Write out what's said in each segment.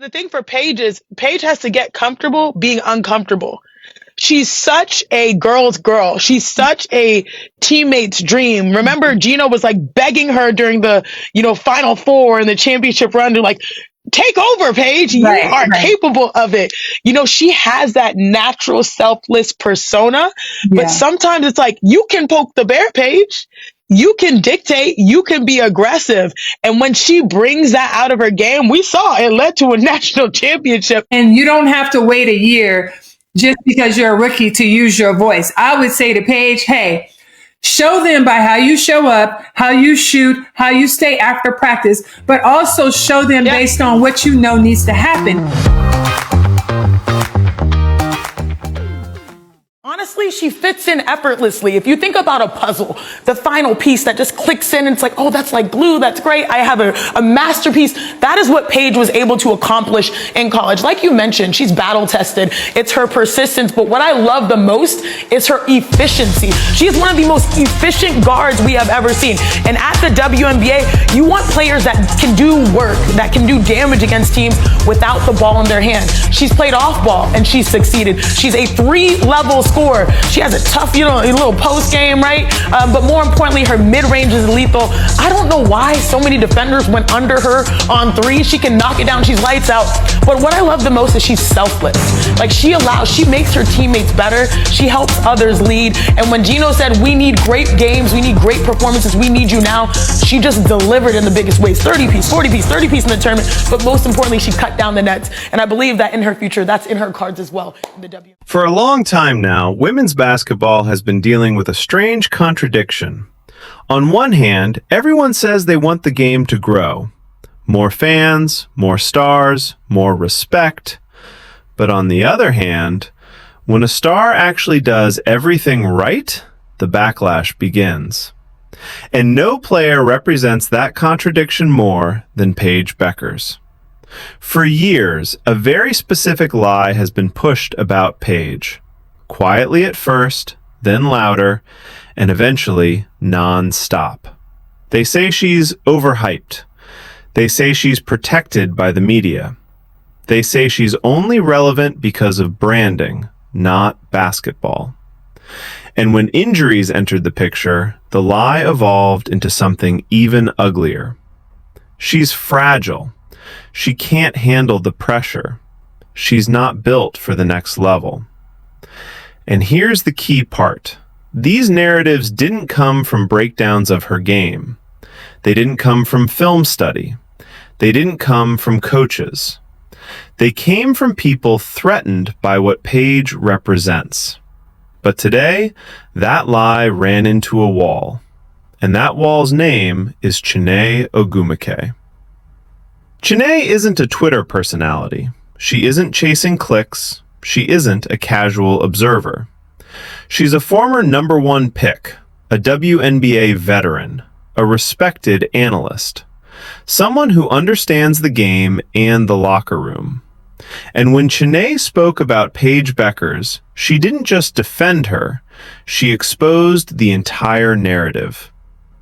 The thing for Paige is Paige has to get comfortable being uncomfortable. She's such a girl's girl. She's such a teammate's dream. Remember, Gino was like begging her during the, Final Four and the championship run to like, take over, Paige. You Right, are right. capable of it. She has that natural selfless persona, but Yeah. sometimes it's like, you can poke the bear, Paige. You can dictate, you can be aggressive. And when she brings that out of her game, we saw it led to a national championship. And you don't have to wait a year just because you're a rookie to use your voice. I would say to Paige, hey, show them by how you show up, how you shoot, how you stay after practice, but also show them based on what you know needs to happen. Honestly, she fits in effortlessly. If you think about a puzzle, the final piece that just clicks in and it's like, oh, that's like glue. That's great. I have a masterpiece. That is what Paige was able to accomplish in college. Like you mentioned, she's battle tested. It's her persistence. But what I love the most is her efficiency. She is one of the most efficient guards we have ever seen. And at the WNBA, you want players that can do work, that can do damage against teams without the ball in their hand. She's played off ball and she's succeeded. She's a 3-level scorer. She has a tough, a little post game, right? But more importantly, her mid-range is lethal. I don't know why so many defenders went under her on 3. She can knock it down. She's lights out. But what I love the most is she's selfless. Like she makes her teammates better. She helps others lead. And when Gino said, we need great games, we need great performances, we need you now, she just delivered in the biggest ways. 30-piece, 40-piece, 30-piece in the tournament. But most importantly, she cut down the nets. And I believe that in her future, that's in her cards as well in the W. For a long time now, women's basketball has been dealing with a strange contradiction. On one hand, everyone says they want the game to grow. More fans, more stars, more respect. But on the other hand, when a star actually does everything right, the backlash begins. And no player represents that contradiction more than Paige Bueckers. For years, a very specific lie has been pushed about Paige. Quietly at first, then louder, and eventually non-stop. They say she's overhyped. They say she's protected by the media. They say she's only relevant because of branding, not basketball. And when injuries entered the picture, the lie evolved into something even uglier. She's fragile. She can't handle the pressure. She's not built for the next level. And here's the key part. These narratives didn't come from breakdowns of her game. They didn't come from film study. They didn't come from coaches. They came from people threatened by what Paige represents. But today, that lie ran into a wall. And that wall's name is Chiney Ogwumike. Chiney isn't a Twitter personality. She isn't chasing clicks. She isn't a casual observer. She's a former #1 pick, a WNBA veteran, a respected analyst, someone who understands the game and the locker room. And when Chiney spoke about Paige Bueckers, she didn't just defend her, she exposed the entire narrative.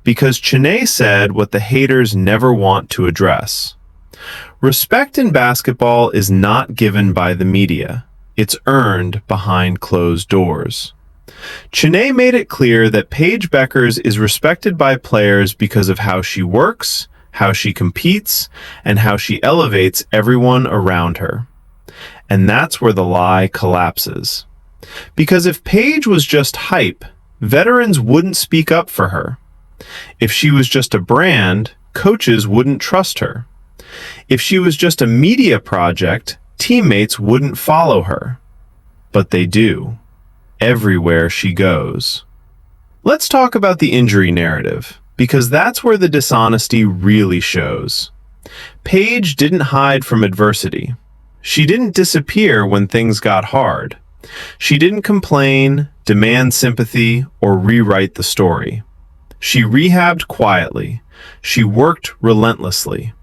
Because Chiney said what the haters never want to address. Respect in basketball is not given by the media. It's earned behind closed doors. Chiney made it clear that Paige Bueckers is respected by players because of how she works, how she competes, and how she elevates everyone around her. And that's where the lie collapses. Because if Paige was just hype, veterans wouldn't speak up for her. If she was just a brand, coaches wouldn't trust her. If she was just a media project, teammates wouldn't follow her. But they do, everywhere she goes. Let's talk about the injury narrative, because that's where the dishonesty really shows. Paige didn't hide from adversity. She didn't disappear when things got hard. She didn't complain, demand sympathy, or rewrite the story. She rehabbed quietly. She worked relentlessly.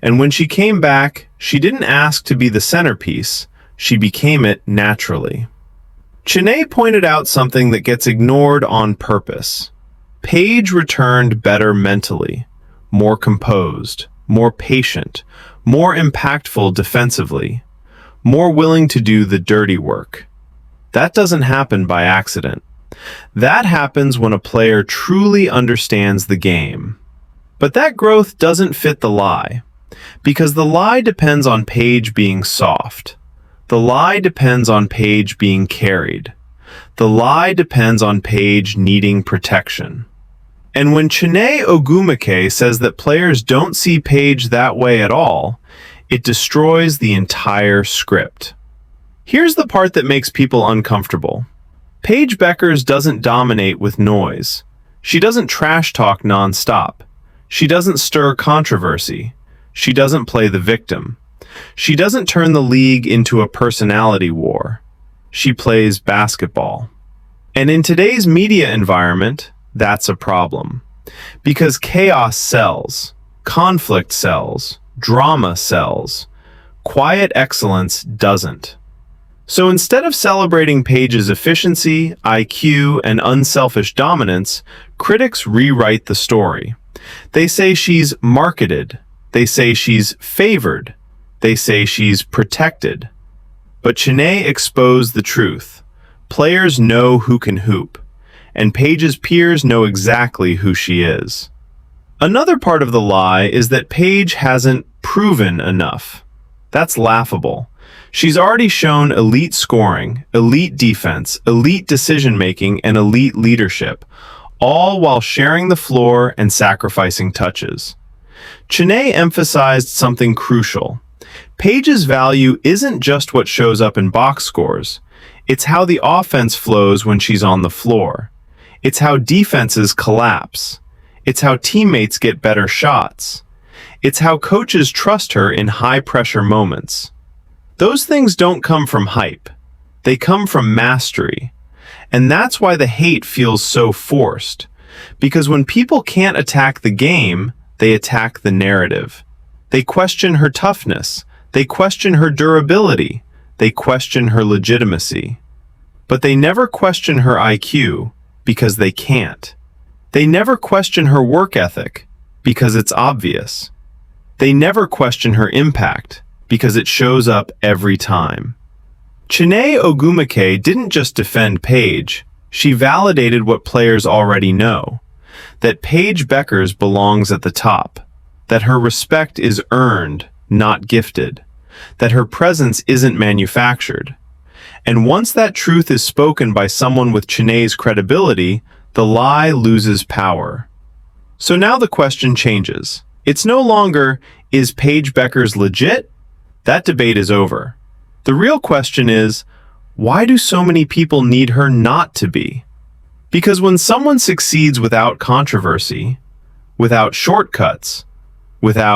And when she came back, she didn't ask to be the centerpiece. She became it naturally. Chiney pointed out something that gets ignored on purpose. Paige returned better mentally, more composed, more patient, more impactful defensively, more willing to do the dirty work. That doesn't happen by accident. That happens when a player truly understands the game. But that growth doesn't fit the lie, because the lie depends on Paige being soft. The lie depends on Paige being carried. The lie depends on Paige needing protection. And when Chiney Ogwumike says that players don't see Paige that way at all, it destroys the entire script. Here's the part that makes people uncomfortable. Paige Bueckers doesn't dominate with noise. She doesn't trash talk nonstop. She doesn't stir controversy. She doesn't play the victim. She doesn't turn the league into a personality war. She plays basketball. And in today's media environment, that's a problem. Because chaos sells, conflict sells, drama sells. Quiet excellence doesn't. So instead of celebrating Paige's efficiency, IQ, and unselfish dominance, critics rewrite the story. They say she's marketed. They say she's favored. They say she's protected. But Chiney exposed the truth. Players know who can hoop, and Paige's peers know exactly who she is. Another part of the lie is that Paige hasn't proven enough. That's laughable. She's already shown elite scoring, elite defense, elite decision-making, and elite leadership, all while sharing the floor and sacrificing touches. Chiney emphasized something crucial. Paige's value isn't just what shows up in box scores. It's how the offense flows when she's on the floor. It's how defenses collapse. It's how teammates get better shots. It's how coaches trust her in high-pressure moments. Those things don't come from hype. They come from mastery. And that's why the hate feels so forced. Because when people can't attack the game, they attack the narrative. They question her toughness. They question her durability. They question her legitimacy. But they never question her IQ, because they can't. They never question her work ethic, because it's obvious. They never question her impact, because it shows up every time. Chiney Ogwumike didn't just defend Paige, she validated what players already know. That Paige Bueckers belongs at the top. That her respect is earned, not gifted. That her presence isn't manufactured. And once that truth is spoken by someone with Chiney's credibility, the lie loses power. So now the question changes. It's no longer, is Paige Bueckers legit? That debate is over. The real question is, why do so many people need her not to be? Because when someone succeeds without controversy, without shortcuts, without